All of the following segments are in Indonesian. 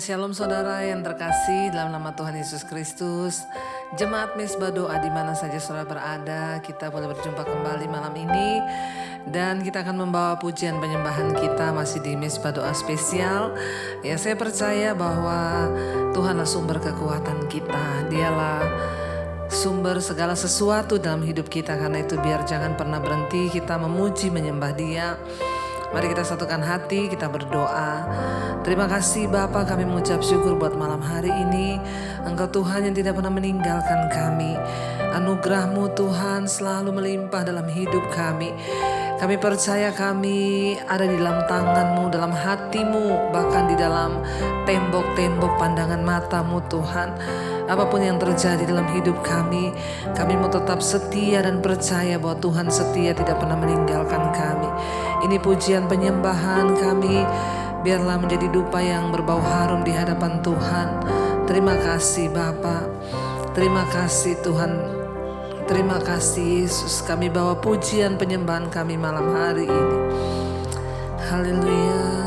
Shalom saudara yang terkasih dalam nama Tuhan Yesus Kristus. Jemaat Mezbah Doa di mana saja saudara berada, kita boleh berjumpa kembali malam ini. Dan kita akan membawa pujian penyembahan kita masih di Mezbah Doa spesial. Ya, saya percaya bahwa Tuhanlah sumber kekuatan kita. Dialah sumber segala sesuatu dalam hidup kita. Karena itu biar jangan pernah berhenti kita memuji menyembah Dia. Mari kita satukan hati, kita berdoa. Terima kasih Bapa, kami mengucap syukur buat malam hari ini. Engkau Tuhan yang tidak pernah meninggalkan kami. Anugerah-Mu Tuhan selalu melimpah dalam hidup kami. Kami percaya kami ada di dalam tangan-Mu, dalam hati-Mu, bahkan di dalam tembok-tembok pandangan mata-Mu Tuhan. Apapun yang terjadi dalam hidup kami mau tetap setia dan percaya bahwa Tuhan setia, tidak pernah meninggalkan kami. Ini pujian penyembahan kami, biarlah menjadi dupa yang berbau harum di hadapan Tuhan. Terima kasih Bapa, terima kasih Tuhan, terima kasih Yesus. Kami bawa pujian penyembahan kami malam hari ini. Haleluya.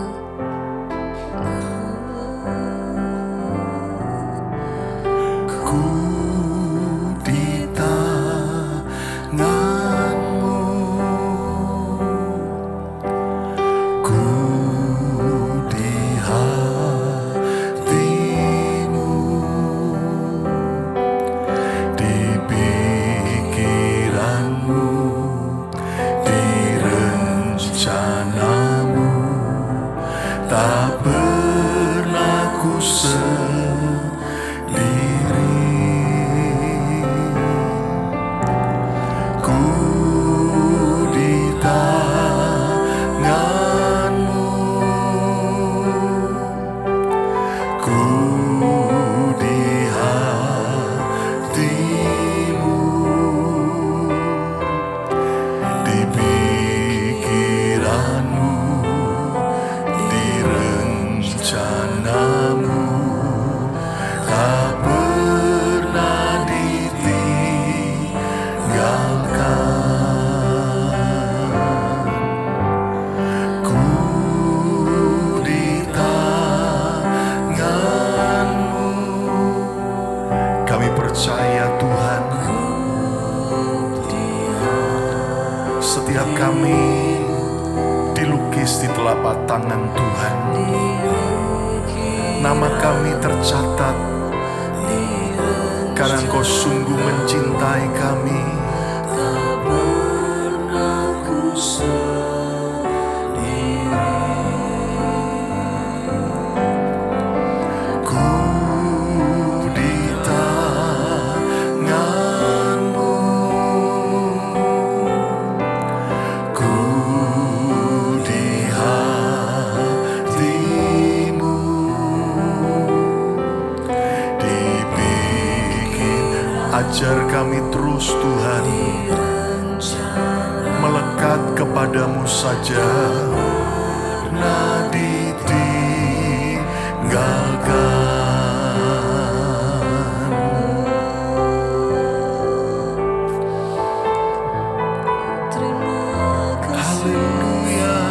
Ajar kami terus Tuhan melekat kepadamu saja, pernah ditinggalkan. Haleluya,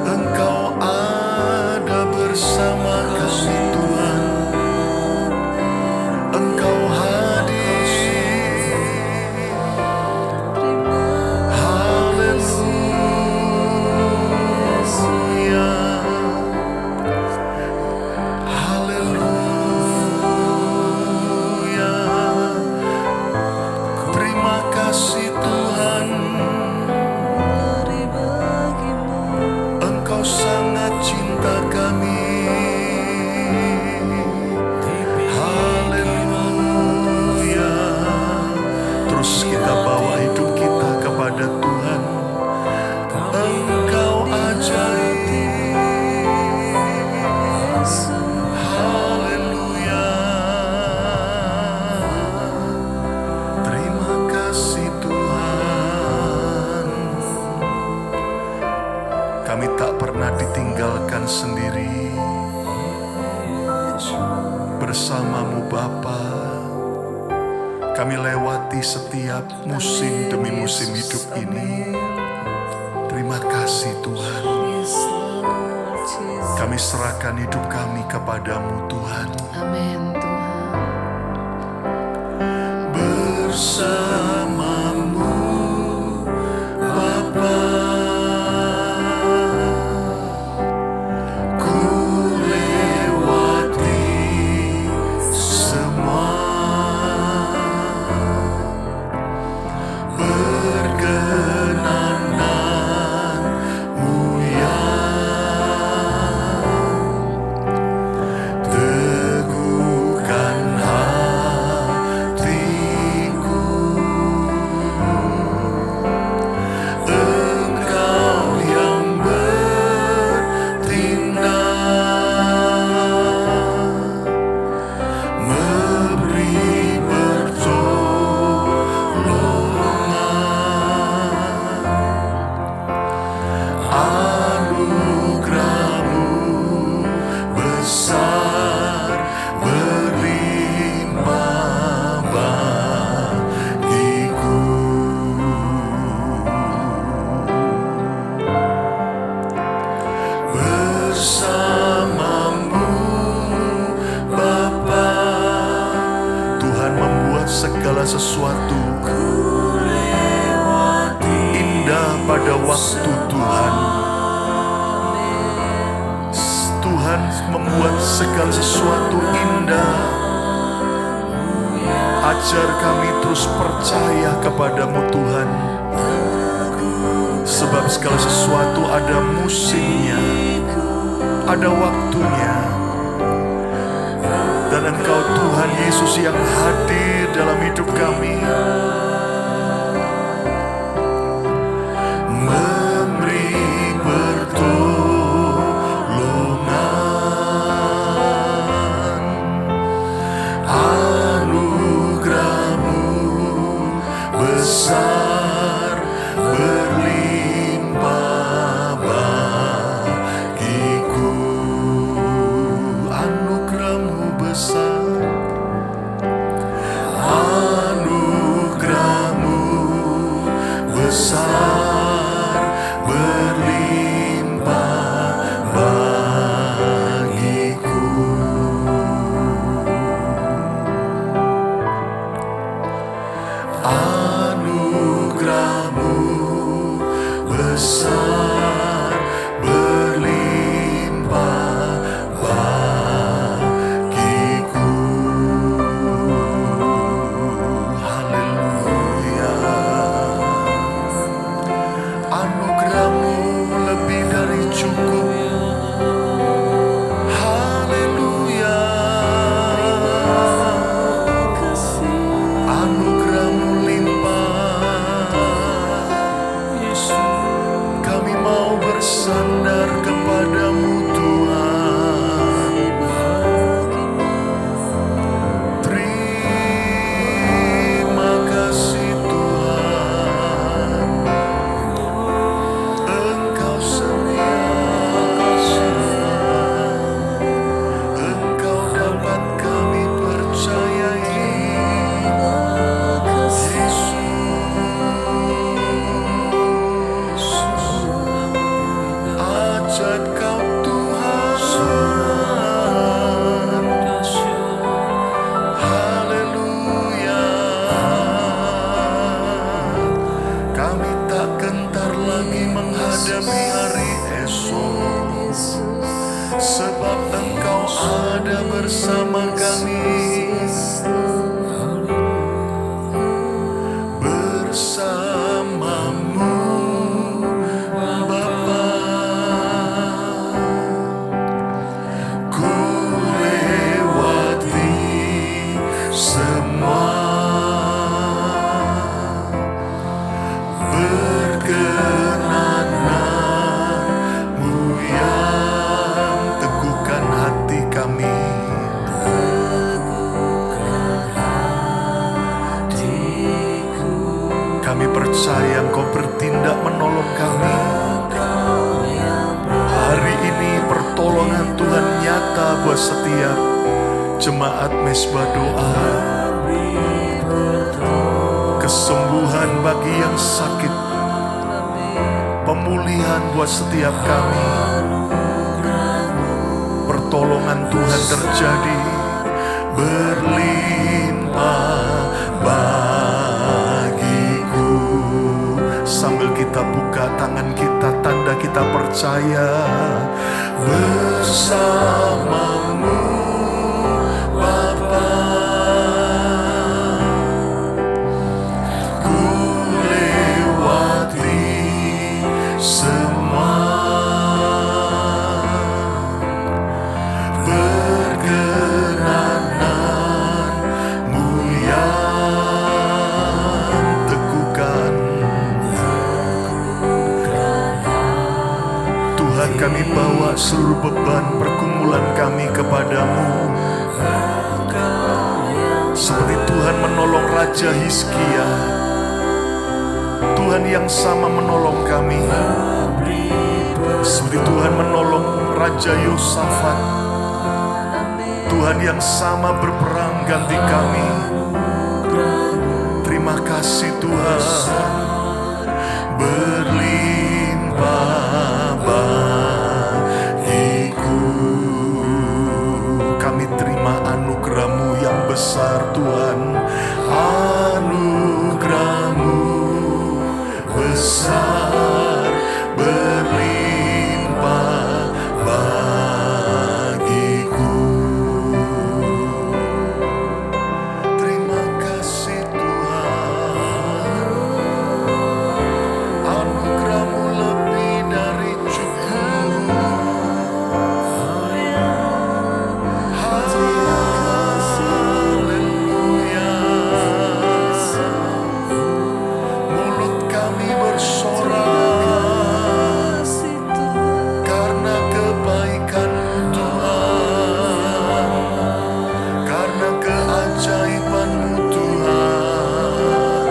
Engkau ada bersama kami Tuhan. Sendiri bersamamu Bapa, kami lewati setiap musim demi musim hidup ini. Terima kasih Tuhan. Kami serahkan hidup kami kepadamu Tuhan. Amin Tuhan. Bersamamu Bapa, ku lewati semua, berkenananmu yang teguhkan hatiku. Engkau yang bertindak, memberi pertolongan. Anugerahmu besar, berlimpah bagiku. Bersamamu Bapa, Tuhan membuat segala sesuatu indah pada waktu Tuhan. Tuhan membuat segala sesuatu indah. Ajar kami terus percaya kepadamu Tuhan, sebab segala sesuatu ada musimnya, ada waktunya. Dan Engkau Tuhan Yesus yang hadir dalam hidup kami, memberi pertolongan. Anugerahmu besar, berlimpah bagiku. Anugerahmu besar, anugerahmu besar, berlimpah bagiku. Anugerahmu besar, berlimpah bagiku. Haleluya. Anugerahmu lebih dari cukup. Haleluya. Anugerahmu limpah. Kami mau bersandar kepadamu Tuhan. Terima kasih Tuhan, Engkau setia, Engkau dapat kami percayai. Ajat Kau Tuhan. Haleluya. Kami tak gentar lagi menghadapi hari esok, sebab Engkau ada bersama kami. Bersamamu Bapa, ku lewati semua, berkenananmu yang teguhkan hati kami. Kami percaya Engkau bertindak menolong kami. Hari ini pertolongan Tuhan nyata buat setiap jemaat Mezbah Doa. Kesembuhan bagi yang sakit, pemulihan buat setiap kami. pertolongan Tuhan terjadi berlimpah bagiku. Sambil kita buka tangan kita, tanda kita percaya bersamamu Bapa. Ku lewati semua perkenananmu yang teguhkan. Tuhan, kami bawa seluruh beban pergumulan kami kepadamu. Seperti Tuhan menolong Raja Hizkia, Tuhan yang sama menolong kami. Seperti Tuhan menolong Raja Yosafat, Tuhan yang sama berperang ganti kami. Terima kasih Tuhan. Berlimpah bagiku. Kami terima anugerah-Mu yang besar Tuhan. Anugerah-Mu besar, berlimpah bagiku. Terima kasih Tuhan. Anugerah-Mu lebih dari cukup. Haleluya. Mulut kami bersorak karena kebaikan-Mu Tuhan, karena keajaiban-Mu Tuhan.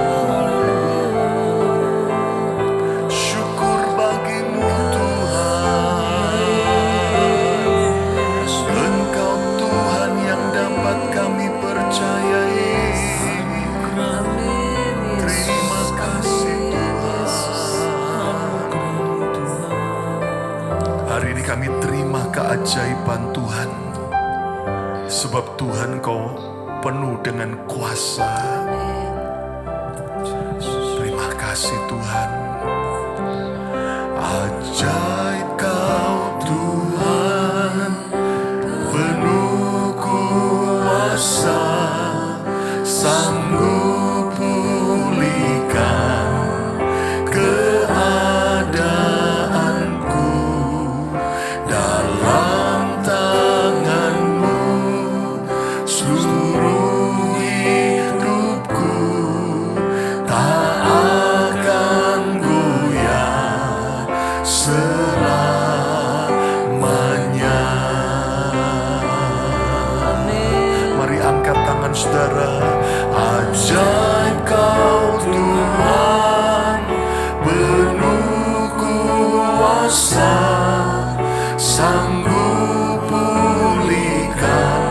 Syukur bagi-Mu Tuhan. Engkau Tuhan yang dapat kami percayai. Terima kasih Tuhan. Hari ini kami terima keajaiban Tuhan, sebab Tuhan Kau penuh dengan kuasa. Terima kasih Tuhan. Ajaib Kau Tuhan, penuh kuasa, sanggup pulihkan keadaanku. Dalam tangan-Mu seluruh hidupku tak akan goyah selamanya. Mari angkat tangan saudara. Ajaib Kau Tuhan, penuh kuasa, sanggup pulihkan.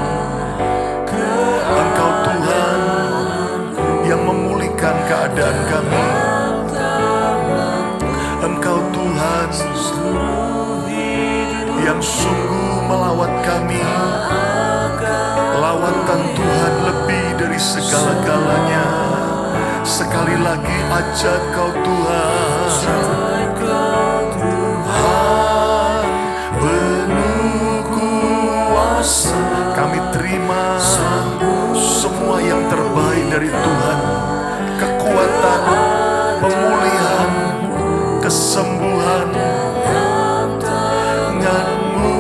Engkau Tuhan yang memulihkan keadaan kami. Engkau Tuhan yang sungguh melawat kami. Lawatan Tuhan lebih dari segala-galanya. Sekali lagi ajaib Kau Tuhan. Penuh kuasa. Kami terima semua yang terbaik dari Tuhan. Kekuatan, pemulihan, kesembuhan. Tangan-Mu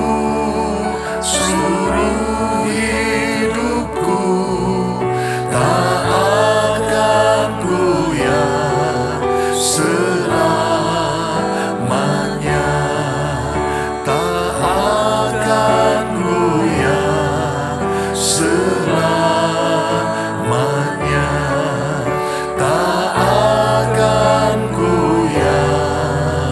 seluruh hidupku tak akan goyah selamanya. Tak akan goyah selamanya. Tak akan goyah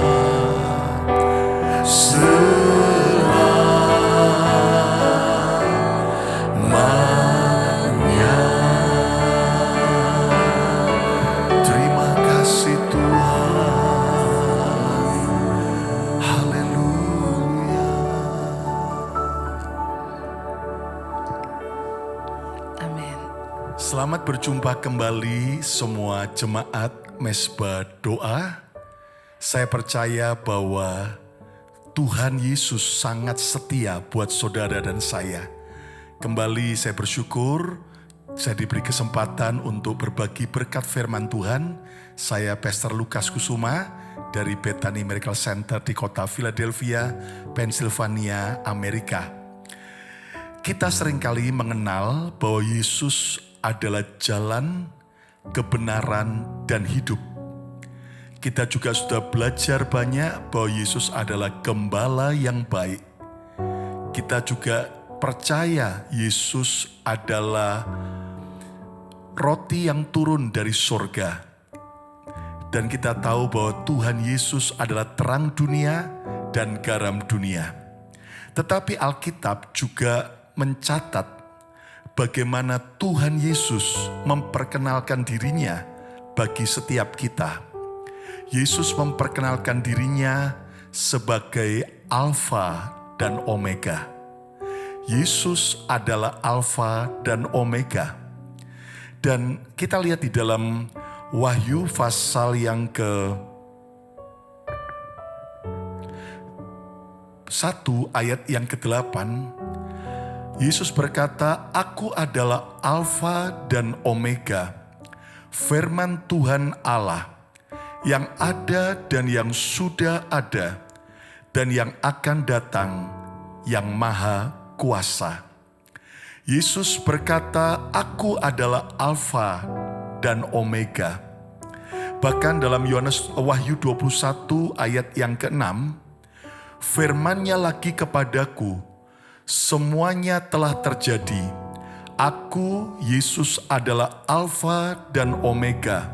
Selamat berjumpa kembali semua jemaat Mesbah Doa. Saya percaya bahwa Tuhan Yesus sangat setia buat saudara dan saya. Kembali saya bersyukur saya diberi kesempatan untuk berbagi berkat firman Tuhan. Saya Pastor Lukas Kusuma dari Bethany Miracle Center di kota Philadelphia, Pennsylvania, Amerika. Kita seringkali mengenal bahwa Yesus adalah jalan, kebenaran, dan hidup. Kita juga sudah belajar banyak bahwa Yesus adalah gembala yang baik. Kita juga percaya Yesus adalah roti yang turun dari surga. Dan kita tahu bahwa Tuhan Yesus adalah terang dunia dan garam dunia. Tetapi Alkitab juga mencatat bagaimana Tuhan Yesus memperkenalkan dirinya bagi setiap kita. Yesus memperkenalkan dirinya sebagai Alfa dan Omega. Yesus adalah Alfa dan Omega. Dan kita lihat di dalam Wahyu pasal yang ke-1 ayat yang ke-8, Yesus berkata, "Aku adalah Alfa dan Omega, firman Tuhan Allah, yang ada dan yang sudah ada, dan yang akan datang, yang maha kuasa." Yesus berkata, "Aku adalah Alfa dan Omega." Bahkan dalam Wahyu 21 ayat yang ke-6, firman-Nya lagi kepadaku, "Semuanya telah terjadi. Aku, Yesus, adalah Alfa dan Omega,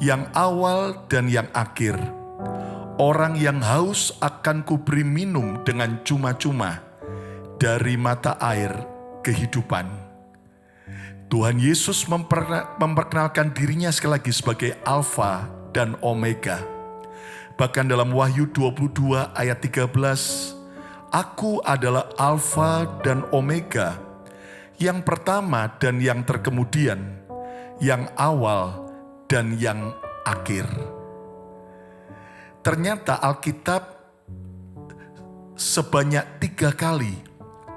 yang awal dan yang akhir. Orang yang haus akan kuberi minum dengan cuma-cuma dari mata air kehidupan." Tuhan Yesus memperkenalkan dirinya sekali lagi sebagai Alfa dan Omega. Bahkan dalam Wahyu 22 ayat 13, "Aku adalah Alfa dan Omega, yang pertama dan yang terkemudian, yang awal dan yang akhir." Ternyata Alkitab sebanyak 3 kali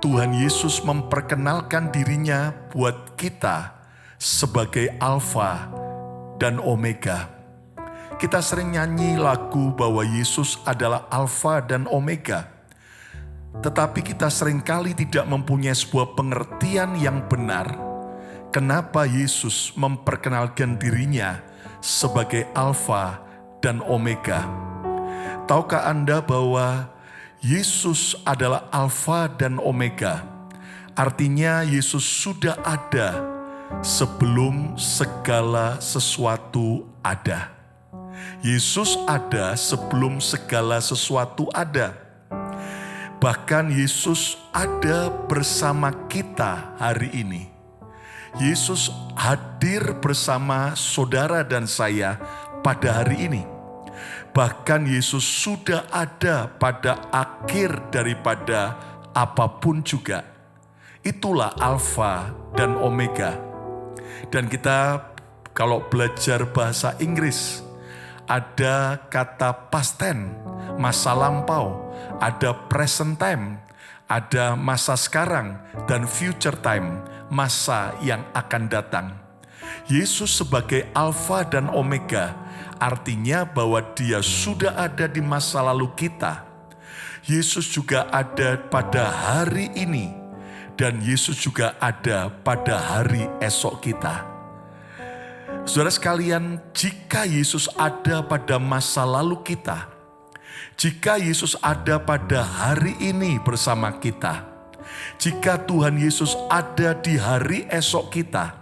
Tuhan Yesus memperkenalkan dirinya buat kita sebagai Alfa dan Omega. Kita sering nyanyi lagu bahwa Yesus adalah Alfa dan Omega. Tetapi kita seringkali tidak mempunyai sebuah pengertian yang benar kenapa Yesus memperkenalkan dirinya sebagai Alfa dan Omega. Tahukah Anda bahwa Yesus adalah Alfa dan Omega? Artinya Yesus sudah ada sebelum segala sesuatu ada. Yesus ada sebelum segala sesuatu ada. Bahkan Yesus ada bersama kita hari ini. Yesus hadir bersama saudara dan saya pada hari ini. Bahkan Yesus sudah ada pada akhir daripada apapun juga. Itulah Alfa dan Omega. Dan kita kalau belajar bahasa Inggris, ada kata past tense, masa lampau, ada present time, ada masa sekarang, dan future time, masa yang akan datang. Yesus sebagai Alfa dan Omega artinya bahwa Dia sudah ada di masa lalu kita. Yesus juga ada pada hari ini, dan Yesus juga ada pada hari esok kita. Saudara sekalian, jika Yesus ada pada masa lalu kita, jika Yesus ada pada hari ini bersama kita, jika Tuhan Yesus ada di hari esok kita,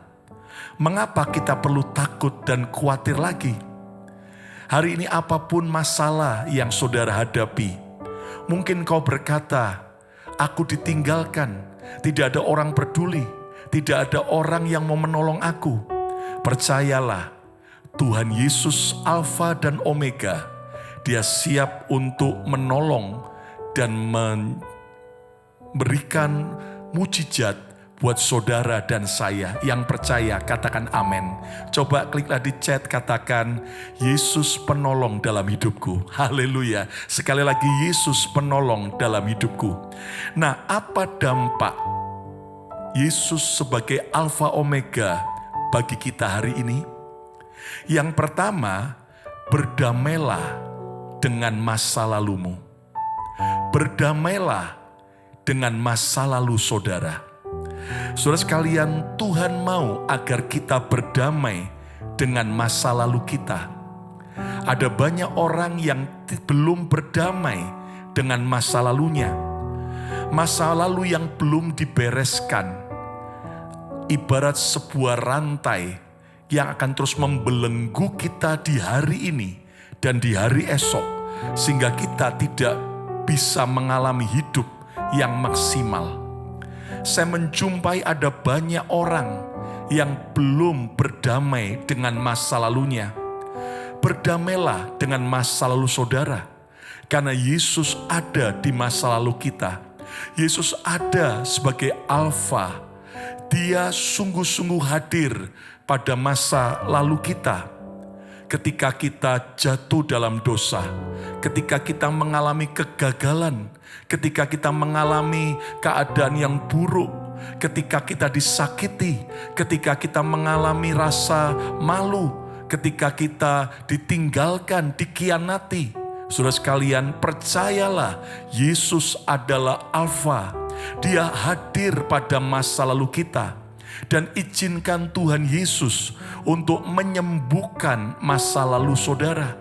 mengapa kita perlu takut dan khawatir lagi? Hari ini apapun masalah yang saudara hadapi, mungkin kau berkata, "Aku ditinggalkan, tidak ada orang peduli, tidak ada orang yang mau menolong aku." Percayalah, Tuhan Yesus Alfa dan Omega, Dia siap untuk menolong dan memberikan mujizat buat saudara dan saya. Yang percaya katakan amin. Coba kliklah di chat, katakan Yesus penolong dalam hidupku. Haleluya. Sekali lagi, Yesus penolong dalam hidupku. Nah, apa dampak Yesus sebagai Alfa Omega bagi kita hari ini? Yang pertama, berdamailah dengan masa lalumu. Berdamailah dengan masa lalu saudara. Saudara sekalian, Tuhan mau agar kita berdamai dengan masa lalu kita. Ada banyak orang yang belum berdamai dengan masa lalunya. Masa lalu yang belum dibereskan, ibarat sebuah rantai yang akan terus membelenggu kita di hari ini dan di hari esok, sehingga kita tidak bisa mengalami hidup yang maksimal. Saya menjumpai ada banyak orang yang belum berdamai dengan masa lalunya. Berdamailah dengan masa lalu saudara, karena Yesus ada di masa lalu kita. Yesus ada sebagai Alfa. Dia sungguh-sungguh hadir pada masa lalu kita. Ketika kita jatuh dalam dosa, ketika kita mengalami kegagalan, ketika kita mengalami keadaan yang buruk, ketika kita disakiti, ketika kita mengalami rasa malu, ketika kita ditinggalkan, dikhianati. Saudara sekalian, percayalah, Yesus adalah Alfa. Dia hadir pada masa lalu kita. Dan izinkan Tuhan Yesus untuk menyembuhkan masa lalu saudara.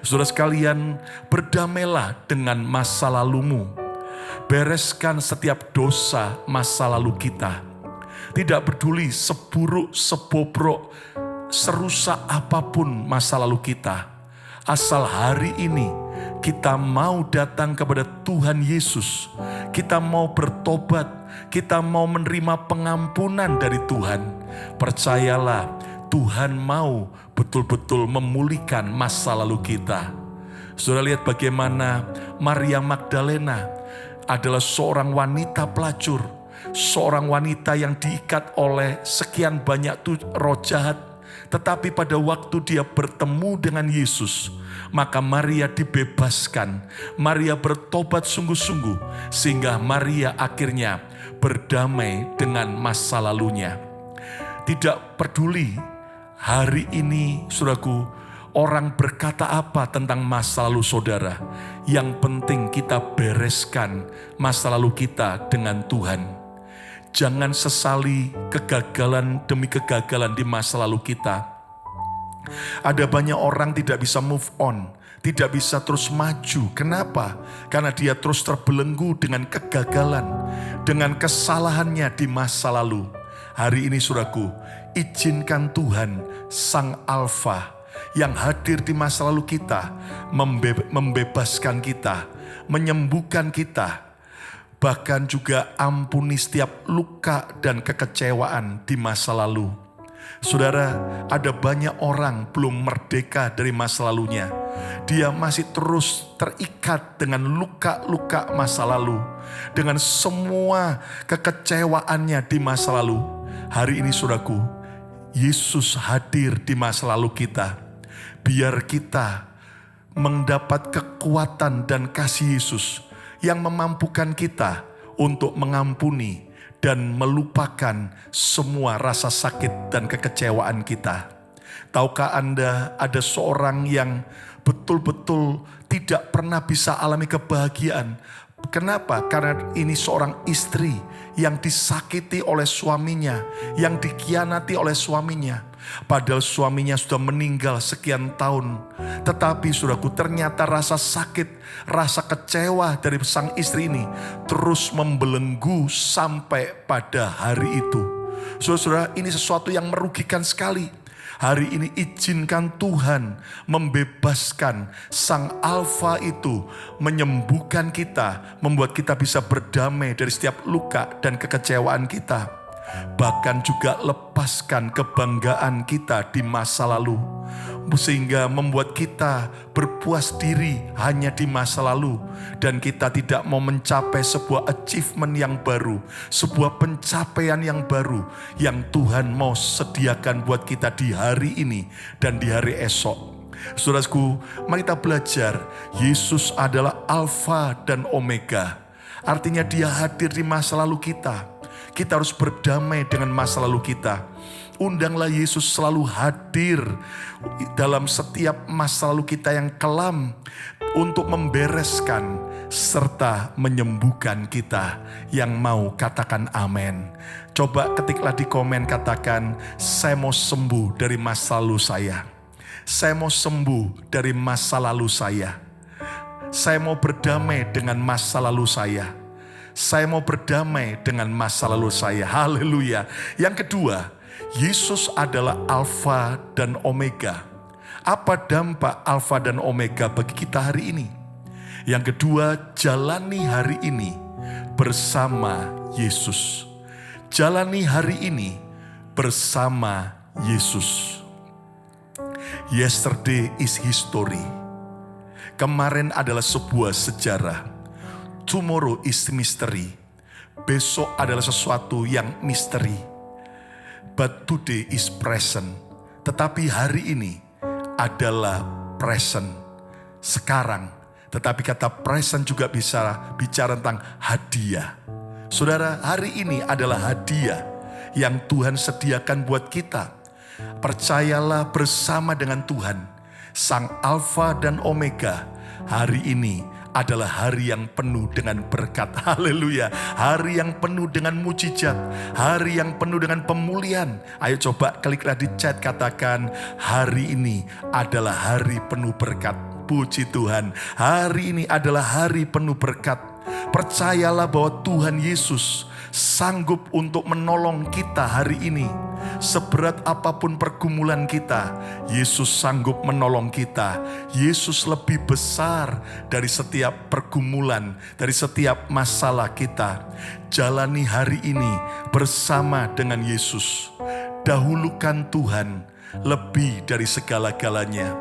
Saudara sekalian, berdamailah dengan masa lalumu. Bereskan setiap dosa masa lalu kita. Tidak peduli seburuk, sebobrok, serusak apapun masa lalu kita. Asal hari ini kita mau datang kepada Tuhan Yesus. Kita mau bertobat. Kita mau menerima pengampunan dari Tuhan. Percayalah, Tuhan mau betul-betul memulihkan masa lalu kita. Saudara lihat bagaimana Maria Magdalena adalah seorang wanita pelacur. Seorang wanita yang diikat oleh sekian banyak roh jahat. Tetapi pada waktu dia bertemu dengan Yesus, maka Maria dibebaskan. Maria bertobat sungguh-sungguh, sehingga Maria akhirnya berdamai dengan masa lalunya. Tidak peduli hari ini, saudaraku, orang berkata apa tentang masa lalu saudara. Yang penting kita bereskan masa lalu kita dengan Tuhan. Jangan sesali kegagalan demi kegagalan di masa lalu kita. Ada banyak orang tidak bisa move on, tidak bisa terus maju. Kenapa? Karena dia terus terbelenggu dengan kegagalan, dengan kesalahannya di masa lalu. Hari ini saudaraku, izinkan Tuhan Sang Alfa yang hadir di masa lalu kita, membebaskan kita, menyembuhkan kita. Bahkan juga ampuni setiap luka dan kekecewaan di masa lalu. Saudara, ada banyak orang belum merdeka dari masa lalunya. Dia masih terus terikat dengan luka-luka masa lalu. Dengan semua kekecewaannya di masa lalu. Hari ini saudaraku, Yesus hadir di masa lalu kita. Biar kita mendapat kekuatan dan kasih Yesus yang memampukan kita untuk mengampuni dan melupakan semua rasa sakit dan kekecewaan kita. Tahukah Anda ada seorang yang betul-betul tidak pernah bisa alami kebahagiaan? Kenapa? Karena ini seorang istri yang disakiti oleh suaminya, yang dikhianati oleh suaminya. Padahal suaminya sudah meninggal sekian tahun. Tetapi saudaraku, ternyata rasa sakit, rasa kecewa dari sang istri ini terus membelenggu sampai pada hari itu. Saudara-saudara, ini sesuatu yang merugikan sekali. Hari ini izinkan Tuhan membebaskan Sang Alfa itu, menyembuhkan kita, membuat kita bisa berdamai dari setiap luka dan kekecewaan kita. Bahkan juga lepaskan kebanggaan kita di masa lalu. sehingga membuat kita berpuas diri hanya di masa lalu, dan kita tidak mau mencapai sebuah achievement yang baru, sebuah pencapaian yang baru yang Tuhan mau sediakan buat kita di hari ini dan di hari esok. Saudaraku, mari kita belajar. Yesus adalah Alfa dan Omega. Artinya Dia hadir di masa lalu kita. Kita harus berdamai dengan masa lalu kita. Undanglah Yesus selalu hadir dalam setiap masa lalu kita yang kelam untuk membereskan serta menyembuhkan kita. Yang mau katakan amin. Coba ketiklah di komen, katakan, saya mau sembuh dari masa lalu saya. Saya mau sembuh dari masa lalu saya. Saya mau berdamai dengan masa lalu saya. Saya mau berdamai dengan masa lalu saya. Haleluya. Yang kedua, Yesus adalah Alfa dan Omega. Apa dampak Alfa dan Omega bagi kita hari ini? Yang kedua, jalani hari ini bersama Yesus. Jalani hari ini bersama Yesus. Yesterday is history. Kemarin adalah sebuah sejarah. Tomorrow is mystery. Besok adalah sesuatu yang misteri. But today is present. Tetapi hari ini adalah present. Sekarang. Tetapi kata present juga bisa bicara tentang hadiah. Saudara, hari ini adalah hadiah yang Tuhan sediakan buat kita. Percayalah bersama dengan Tuhan, Sang Alfa dan Omega. Hari ini adalah hari yang penuh dengan berkat. Haleluya. Hari yang penuh dengan mujizat. Hari yang penuh dengan pemulihan. Ayo coba kliklah di chat, katakan, hari ini adalah hari penuh berkat. Puji Tuhan. Hari ini adalah hari penuh berkat. Percayalah bahwa Tuhan Yesus sanggup untuk menolong kita hari ini. Seberat apapun pergumulan kita, Yesus sanggup menolong kita. Yesus lebih besar dari setiap pergumulan, dari setiap masalah kita. Jalani hari ini bersama dengan Yesus. Dahulukan Tuhan lebih dari segala-galanya.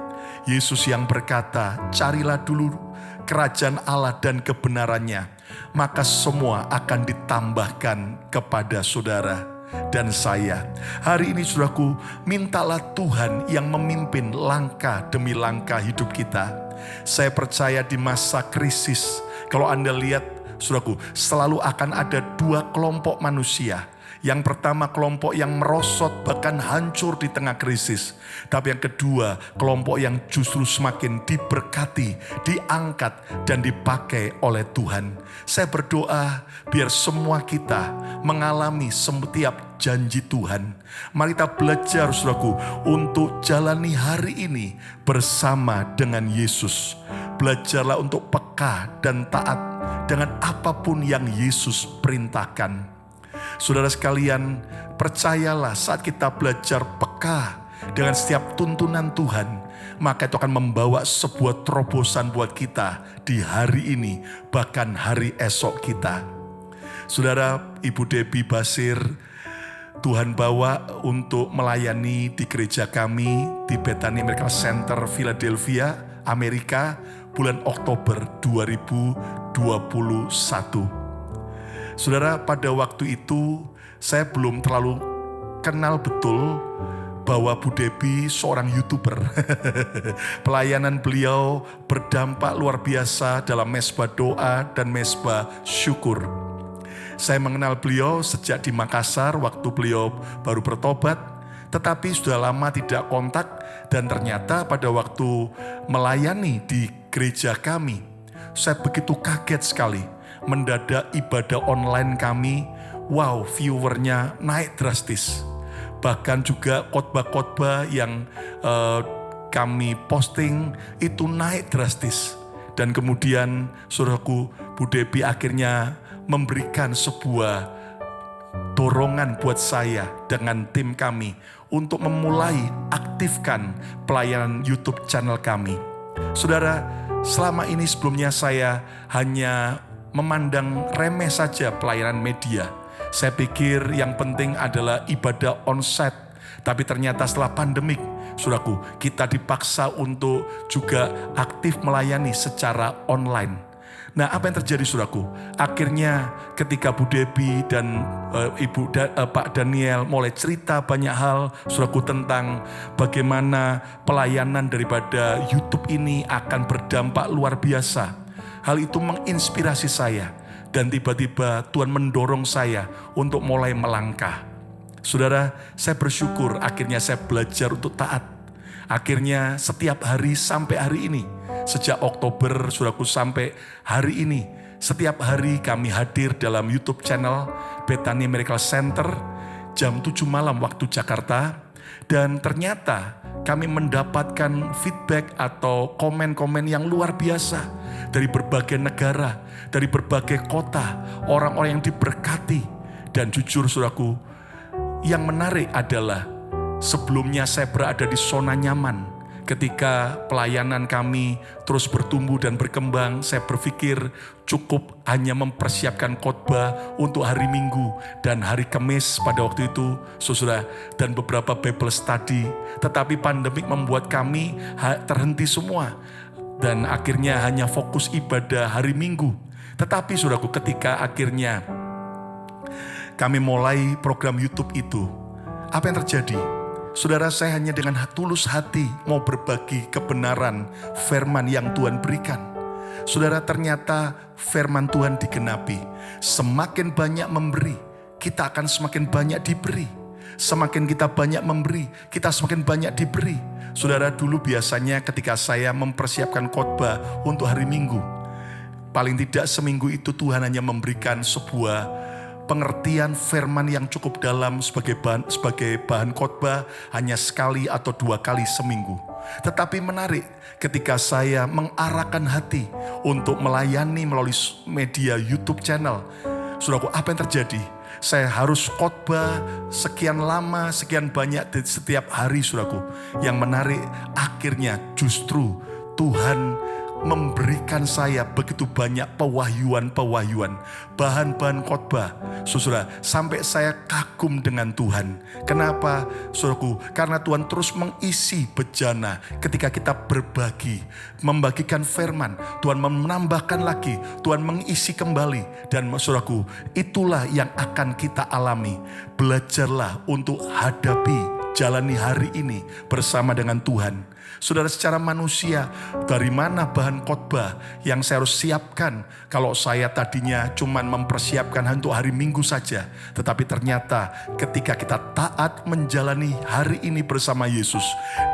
Yesus yang berkata, carilah dulu kerajaan Allah dan kebenarannya, maka semua akan ditambahkan kepada saudara dan saya. Hari ini saudaraku, mintalah Tuhan yang memimpin langkah demi langkah hidup kita. Saya percaya di masa krisis, kalau Anda lihat saudaraku, selalu akan ada dua kelompok manusia. Yang pertama, kelompok yang merosot bahkan hancur di tengah krisis. Tapi yang kedua, kelompok yang justru semakin diberkati, diangkat dan dipakai oleh Tuhan. Saya berdoa biar semua kita mengalami setiap janji Tuhan. Mari kita belajar saudaraku untuk jalani hari ini bersama dengan Yesus. Belajarlah untuk peka dan taat dengan apapun yang Yesus perintahkan. Saudara sekalian, percayalah saat kita belajar peka dengan setiap tuntunan Tuhan, maka itu akan membawa sebuah terobosan buat kita di hari ini, bahkan hari esok kita. Saudara, Ibu Debbie Basir, Tuhan bawa untuk melayani di gereja kami di Bethany Medical Center, Philadelphia, Amerika, bulan Oktober 2021. Saudara, pada waktu itu saya belum terlalu kenal betul bahwa Bu Debbie seorang YouTuber. Pelayanan beliau berdampak luar biasa dalam mesbah doa dan mesbah syukur. Saya mengenal beliau sejak di Makassar waktu beliau baru bertobat, tetapi sudah lama tidak kontak, dan ternyata pada waktu melayani di gereja kami, saya begitu kaget sekali. Mendadak ibadah online kami, wow, viewernya naik drastis. Bahkan juga khotbah-khotbah yang kami posting itu naik drastis. Dan kemudian saudaraku, Bu Debbie akhirnya memberikan sebuah dorongan buat saya dengan tim kami untuk memulai aktifkan pelayanan YouTube channel kami. Saudara, selama ini sebelumnya saya hanya memandang remeh saja pelayanan media. Saya pikir yang penting adalah ibadah onsite. Tapi ternyata setelah pandemik, saudaraku, kita dipaksa untuk juga aktif melayani secara online. Nah, apa yang terjadi, saudaraku? Akhirnya ketika Bu Debbie dan Pak Daniel mulai cerita banyak hal, saudaraku, tentang bagaimana pelayanan daripada YouTube ini akan berdampak luar biasa. Hal itu menginspirasi saya. Dan tiba-tiba Tuhan mendorong saya untuk mulai melangkah. Saudara, saya bersyukur akhirnya saya belajar untuk taat. Akhirnya setiap hari sampai hari ini, sejak Oktober, saudaraku, sampai hari ini, setiap hari kami hadir dalam YouTube channel Bethany Miracle Center jam 7 malam waktu Jakarta. Dan ternyata kami mendapatkan feedback atau komen-komen yang luar biasa dari berbagai negara, dari berbagai kota, orang-orang yang diberkati. Dan jujur, saudaraku, yang menarik adalah sebelumnya saya berada di zona nyaman. Ketika pelayanan kami terus bertumbuh dan berkembang, saya berpikir cukup hanya mempersiapkan khotbah untuk hari Minggu dan hari Kamis pada waktu itu, saudara, dan beberapa Bible study. Tetapi pandemik membuat kami terhenti semua dan akhirnya hanya fokus ibadah hari Minggu. Tetapi saudaraku, ketika akhirnya kami mulai program YouTube itu, apa yang terjadi? Saudara, saya hanya dengan tulus hati mau berbagi kebenaran firman yang Tuhan berikan. Saudara, ternyata firman Tuhan digenapi. Semakin banyak memberi, kita akan semakin banyak diberi. Semakin kita banyak memberi, kita semakin banyak diberi. Saudara, dulu biasanya ketika saya mempersiapkan khotbah untuk hari Minggu, paling tidak seminggu itu Tuhan hanya memberikan sebuah pengertian firman yang cukup dalam sebagai bahan khotbah hanya sekali atau 2 kali seminggu. Tetapi menarik ketika saya mengarahkan hati untuk melayani melalui media YouTube channel. Saudaraku, apa yang terjadi? Saya harus khotbah sekian lama, sekian banyak setiap hari, saudaraku. Yang menarik, akhirnya justru Tuhan memberikan saya begitu banyak pewahyuan, bahan-bahan khotbah, saudara, sampai saya kagum dengan Tuhan. Kenapa, saudaraku? Karena Tuhan terus mengisi bejana ketika kita berbagi, membagikan firman. Tuhan menambahkan lagi, Tuhan mengisi kembali. Dan saudaraku, itulah yang akan kita alami. Belajarlah untuk jalani hari ini bersama dengan Tuhan. Saudara, secara manusia, dari mana bahan khotbah yang saya harus siapkan? Kalau saya tadinya cuma mempersiapkan untuk hari Minggu saja. Tetapi ternyata ketika kita taat menjalani hari ini bersama Yesus,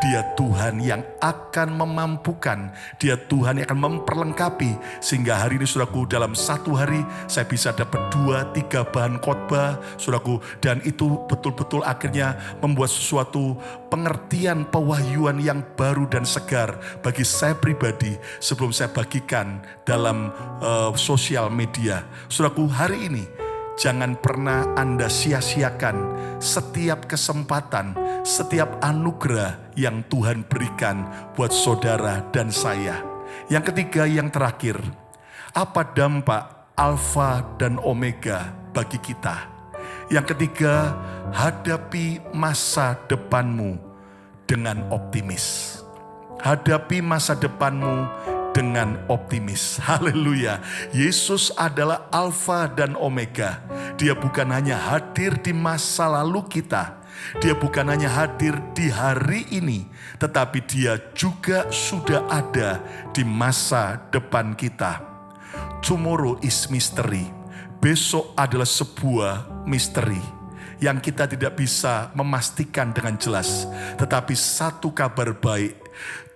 Dia Tuhan yang akan memampukan. Dia Tuhan yang akan memperlengkapi. Sehingga hari ini, saudaraku, dalam satu hari saya bisa dapat 2-3 bahan khotbah, saudaraku. Dan itu betul-betul akhirnya membuat sesuatu pengertian pewahyuan yang baru dan segar bagi saya pribadi sebelum saya bagikan dalam sosial media. Saudaraku, hari ini jangan pernah Anda sia-siakan setiap kesempatan, setiap anugerah yang Tuhan berikan buat saudara dan saya. Yang ketiga, yang terakhir, apa dampak Alfa dan Omega bagi kita? Yang ketiga, hadapi masa depanmu dengan optimis. Hadapi masa depanmu dengan optimis. Haleluya. Yesus adalah Alfa dan Omega. Dia bukan hanya hadir di masa lalu kita. Dia bukan hanya hadir di hari ini. Tetapi Dia juga sudah ada di masa depan kita. Tomorrow is mystery. Besok adalah sebuah misteri yang kita tidak bisa memastikan dengan jelas. Tetapi satu kabar baik,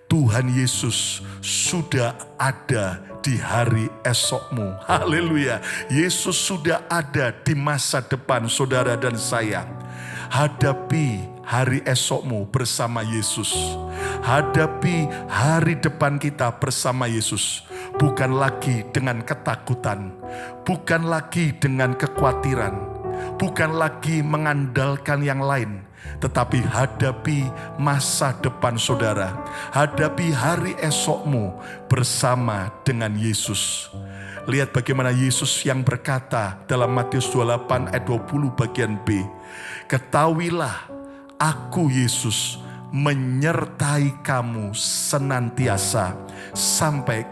Tuhan Yesus sudah ada di hari esokmu. Haleluya. Yesus sudah ada di masa depan saudara dan saya. Hadapi hari esokmu bersama Yesus. Hadapi hari depan kita bersama Yesus. Bukan lagi dengan ketakutan. Bukan lagi dengan kekhawatiran. Bukan lagi mengandalkan yang lain. Tetapi hadapi masa depan saudara. Hadapi hari esokmu bersama dengan Yesus. Lihat bagaimana Yesus yang berkata dalam Matius 28 ayat 20 bagian B. Ketahuilah, Aku Yesus menyertai kamu senantiasa sampai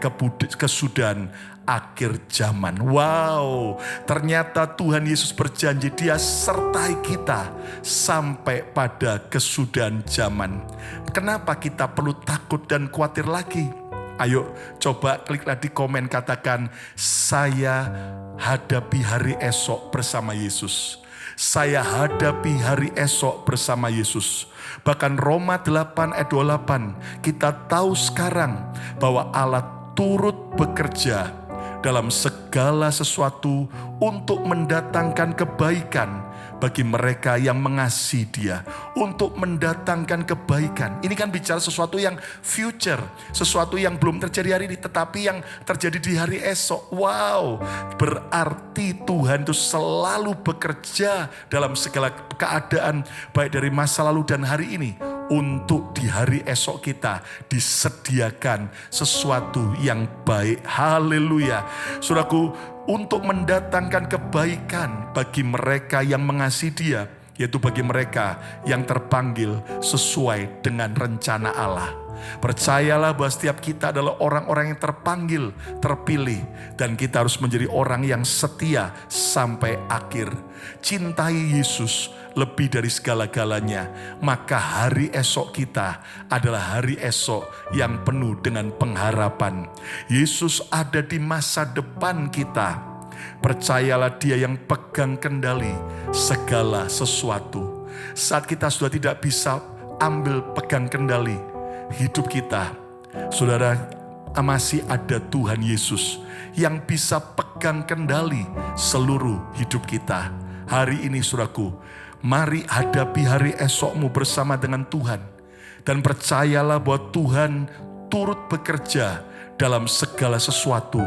kesudahan akhir zaman. Wow, ternyata Tuhan Yesus berjanji Dia sertai kita sampai pada kesudahan zaman. Kenapa kita perlu takut dan khawatir lagi? Ayo coba kliklah di komen, katakan, saya hadapi hari esok bersama Yesus. Saya hadapi hari esok bersama Yesus. Bahkan Roma 8 ayat 28, kita tahu sekarang bahwa Allah turut bekerja dalam segala sesuatu untuk mendatangkan kebaikan bagi mereka yang mengasihi Dia. Untuk mendatangkan kebaikan. Ini kan bicara sesuatu yang future, sesuatu yang belum terjadi hari ini, tetapi yang terjadi di hari esok. Wow, berarti Tuhan itu selalu bekerja dalam segala keadaan, baik dari masa lalu dan hari ini, untuk di hari esok kita disediakan sesuatu yang baik. Haleluya. Saudaraku, untuk mendatangkan kebaikan bagi mereka yang mengasihi Dia, yaitu bagi mereka yang terpanggil sesuai dengan rencana Allah. Percayalah bahwa setiap kita adalah orang-orang yang terpanggil, terpilih, dan kita harus menjadi orang yang setia sampai akhir. Cintai Yesus lebih dari segala-galanya, maka hari esok kita adalah hari esok yang penuh dengan pengharapan. Yesus ada di masa depan kita. Percayalah Dia yang pegang kendali segala sesuatu. Saat kita sudah tidak bisa ambil pegang kendali hidup kita, saudara, masih ada Tuhan Yesus yang bisa pegang kendali seluruh hidup kita. Hari ini saudaraku, mari hadapi hari esokmu bersama dengan Tuhan. Dan percayalah bahwa Tuhan turut bekerja dalam segala sesuatu.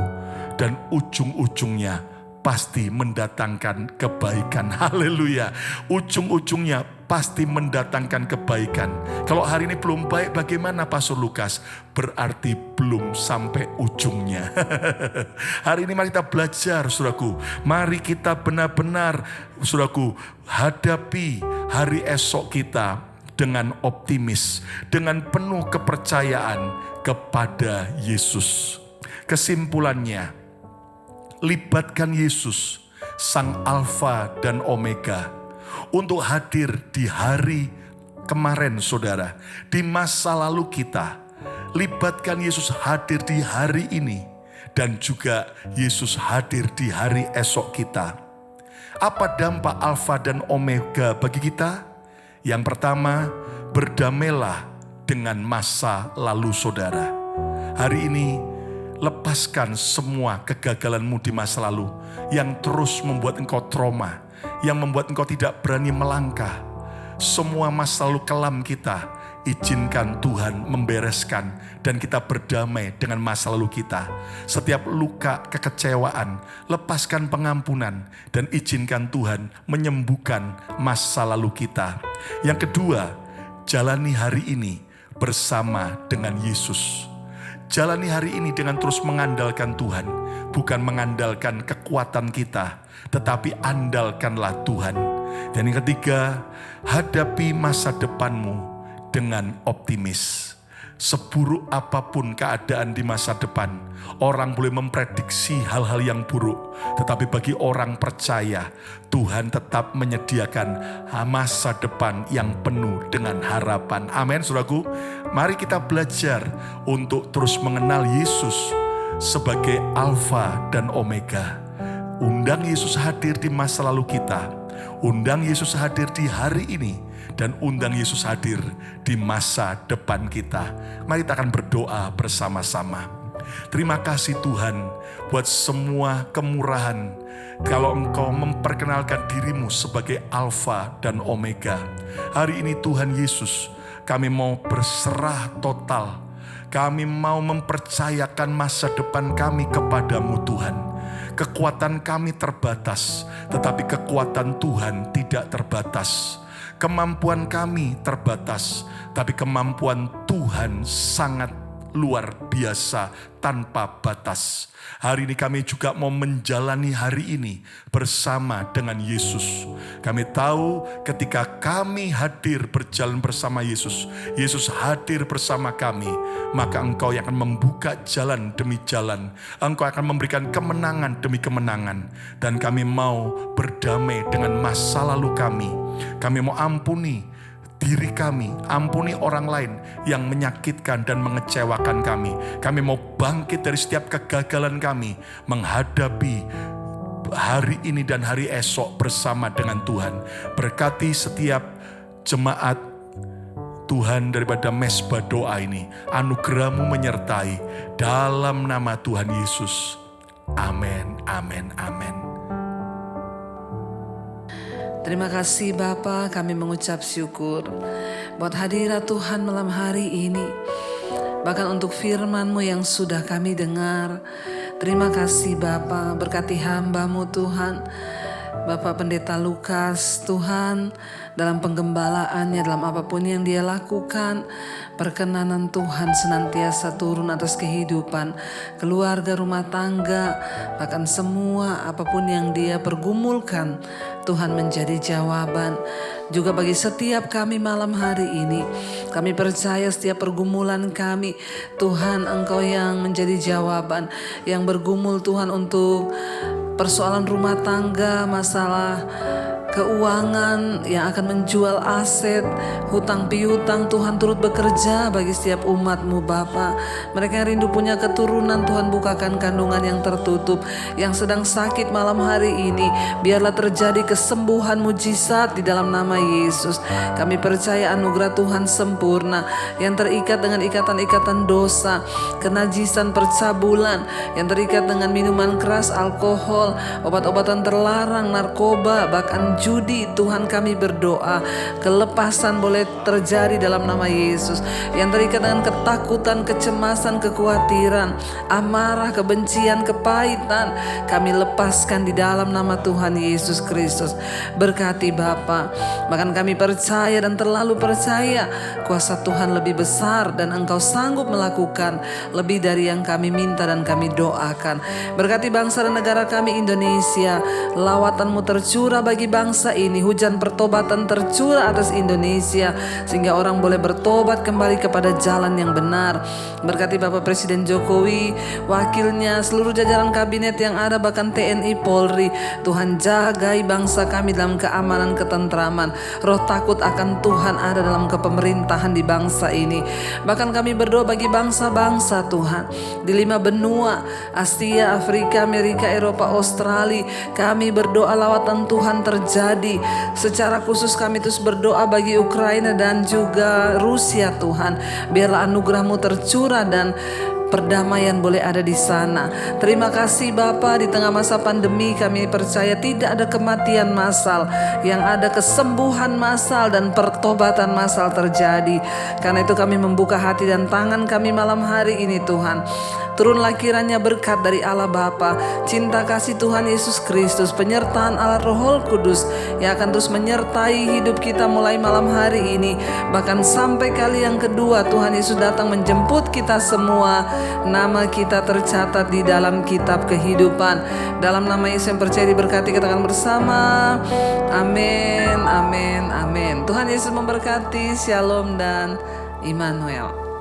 Dan ujung-ujungnya pasti mendatangkan kebaikan. Haleluya. Ujung-ujungnya pasti mendatangkan kebaikan. Kalau hari ini belum baik, bagaimana Pastor Lukas? Berarti belum sampai ujungnya. Hari ini mari kita belajar, saudaraku. Mari kita benar-benar, saudaraku, hadapi hari esok kita dengan optimis, dengan penuh kepercayaan kepada Yesus. Kesimpulannya, libatkan Yesus, Sang Alfa dan Omega, untuk hadir di hari kemarin saudara, di masa lalu kita. Libatkan Yesus hadir di hari ini, dan juga Yesus hadir di hari esok kita. Apa dampak Alfa dan Omega bagi kita? Yang pertama, berdamailah dengan masa lalu saudara. Hari ini, lepaskan semua kegagalanmu di masa lalu yang terus membuat engkau trauma, yang membuat engkau tidak berani melangkah. Semua masa lalu kelam kita, izinkan Tuhan membereskan dan kita berdamai dengan masa lalu kita. Setiap luka, kekecewaan, lepaskan pengampunan dan izinkan Tuhan menyembuhkan masa lalu kita. Yang kedua, jalani hari ini bersama dengan Yesus. Jalani hari ini dengan terus mengandalkan Tuhan, bukan mengandalkan kekuatan kita, tetapi andalkanlah Tuhan. Dan yang ketiga, hadapi masa depanmu dengan optimis. Seburuk apapun keadaan di masa depan, orang boleh memprediksi hal-hal yang buruk, tetapi bagi orang percaya, Tuhan tetap menyediakan masa depan yang penuh dengan harapan. Amin, saudaraku. Mari kita belajar untuk terus mengenal Yesus sebagai Alfa dan Omega. Undang Yesus hadir di masa lalu kita. Undang Yesus hadir di hari ini. Dan undang Yesus hadir di masa depan kita. Mari kita akan berdoa bersama-sama. Terima kasih Tuhan buat semua kemurahan. Kalau Engkau memperkenalkan dirimu sebagai Alfa dan Omega. Hari ini Tuhan Yesus, kami mau berserah total. Kami mau mempercayakan masa depan kami kepadamu Tuhan. Kekuatan kami terbatas, tetapi kekuatan Tuhan tidak terbatas. Kemampuan kami terbatas, tapi kemampuan Tuhan sangat luar biasa tanpa batas. Hari ini kami juga mau menjalani hari ini bersama dengan Yesus. Kami tahu ketika kami hadir berjalan bersama Yesus, Yesus hadir bersama kami, maka Engkau yang akan membuka jalan demi jalan. Engkau akan memberikan kemenangan demi kemenangan. Dan kami mau berdamai dengan masa lalu kami. Kami mau ampuni diri kami, ampuni orang lain yang menyakitkan dan mengecewakan kami. Kami mau bangkit dari setiap kegagalan kami, menghadapi hari ini dan hari esok bersama dengan Tuhan. Berkati setiap jemaat Tuhan daripada mesbah doa ini. Anugerah-Mu menyertai dalam nama Tuhan Yesus. Amin, amin, amin. Terima kasih Bapa, kami mengucap syukur buat hadirat Tuhan malam hari ini. Bahkan untuk firman-Mu yang sudah kami dengar. Terima kasih Bapa, berkati hamba-Mu Tuhan. Bapak Pendeta Lukas Tuhan, dalam penggembalaannya, dalam apapun yang dia lakukan, perkenanan Tuhan senantiasa turun atas kehidupan, keluarga, rumah tangga, bahkan semua apapun yang dia pergumulkan, Tuhan menjadi jawaban. Juga bagi setiap kami malam hari ini, kami percaya setiap pergumulan kami, Tuhan Engkau yang menjadi jawaban, yang bergumul Tuhan untuk persoalan rumah tangga, masalah keuangan yang akan menjual aset, hutang piutang, Tuhan turut bekerja bagi setiap umat-Mu Bapa. Mereka yang rindu punya keturunan, Tuhan bukakan kandungan yang tertutup. Yang sedang sakit malam hari ini, biarlah terjadi kesembuhan mujizat di dalam nama Yesus. Kami percaya anugerah Tuhan sempurna, yang terikat dengan ikatan-ikatan dosa, kenajisan, percabulan, yang terikat dengan minuman keras, alkohol, obat-obatan terlarang, narkoba, bahkan judi. Tuhan kami berdoa kelepasan boleh terjadi dalam nama Yesus. Yang terikat dengan ketakutan, kecemasan, kekhawatiran, amarah, kebencian, kepahitan, kami lepaskan di dalam nama Tuhan Yesus Kristus. Berkati Bapa, bahkan kami percaya dan terlalu percaya kuasa Tuhan lebih besar dan Engkau sanggup melakukan lebih dari yang kami minta dan kami doakan. Berkati bangsa dan negara kami Indonesia, lawatan-Mu tercurah bagi bangsa ini, hujan pertobatan tercurah atas Indonesia sehingga orang boleh bertobat kembali kepada jalan yang benar. Berkati Bapak Presiden Jokowi, wakilnya, seluruh jajaran kabinet yang ada, bahkan TNI Polri, Tuhan jagai bangsa kami dalam keamanan, ketentraman. Roh takut akan Tuhan ada dalam kepemerintahan di bangsa ini. Bahkan kami berdoa bagi bangsa-bangsa Tuhan di 5 benua, Asia, Afrika, Amerika, Eropa, Australia. Kami berdoa lawatan Tuhan terjadi. Secara khusus kami terus berdoa bagi Ukraina dan juga Rusia Tuhan. Biarlah anugerah-Mu tercurah dan perdamaian boleh ada di sana. Terima kasih Bapa, di tengah masa pandemi kami percaya tidak ada kematian massal, yang ada kesembuhan massal dan pertobatan massal terjadi. Karena itu kami membuka hati dan tangan kami malam hari ini Tuhan. Turunlah kiranya berkat dari Allah Bapa, cinta kasih Tuhan Yesus Kristus, penyertaan Allah Roh Kudus yang akan terus menyertai hidup kita mulai malam hari ini, bahkan sampai kali yang kedua Tuhan Yesus datang menjemput kita semua. Nama kita tercatat di dalam kitab kehidupan. Dalam nama Yesus yang percaya diberkati, katakan bersama, amin, amin, amin. Tuhan Yesus memberkati. Shalom dan Immanuel.